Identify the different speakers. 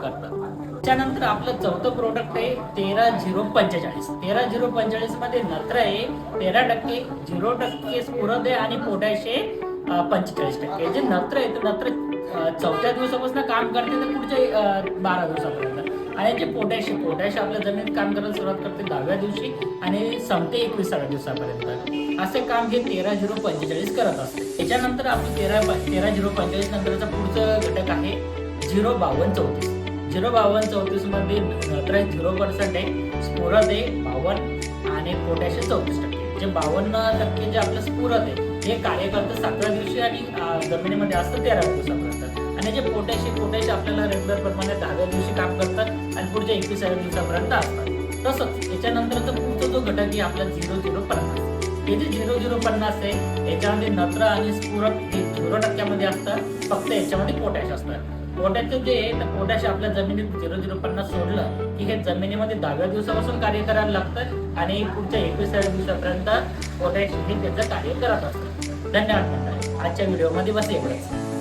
Speaker 1: काम करतं. त्यानंतर आपलं चौथं प्रोडक्ट आहे 13-0-45. 13-0-45 मध्ये नत्र आहे 13%, 0% स्फुरद आहे आणि पोटॅश आहे 45%. जे नत्र आहे ते नत्र चौथ्या दिवसापासून काम करते तर पुढच्या 12 दिवसापर्यंत. आणि जे पोटॅश आपल्या जमिनीत काम करायला सुरुवात करते 10व्या दिवशी आणि संपते 21व्या दिवसापर्यंत. असे काम हे 13-0-45 करत असते. त्याच्यानंतर आपलं 13-0-45 नंतरचा पुढचं घटक आहे 0-52-34. 0-52-34 मध्ये नत्र 0% आहे, स्फुरद आहे 52 आणि पोटॅश 34%. जे 52% जे आपलं स्फुरद आहे हे कार्य करतं 7व्या दिवशी आणि जमिनीमध्ये असतं 13व्या दिवसापर्यंत. आणि जे पोटॅश आपल्याला रेग्युलर प्रमाणे 10व्या दिवशी काम करतात आणि पुढच्या 21व्या दिवसापर्यंत असतात. तसंच याच्यानंतरचा पुढचा जो घटक आहे आपला 0-0-50. हे जे 0-0-50 आहे याच्यामध्ये नत्र आणि स्फुरद हे 0% असतात, फक्त याच्यामध्ये पोटॅश असतात. पोटॅशचं जे आहे तर पोटॅश आपल्या जमिनीत 0-0-50 सोडलं की हे जमिनीमध्ये 10व्या दिवसापासून कार्य करायला लागतं आणि पुढच्या 21व्या दिवसापर्यंत पोटॅश हे त्याचं कार्य करत असतं. धन्यवाद मंडळी. आजच्या व्हिडिओमध्ये बस एवढंच.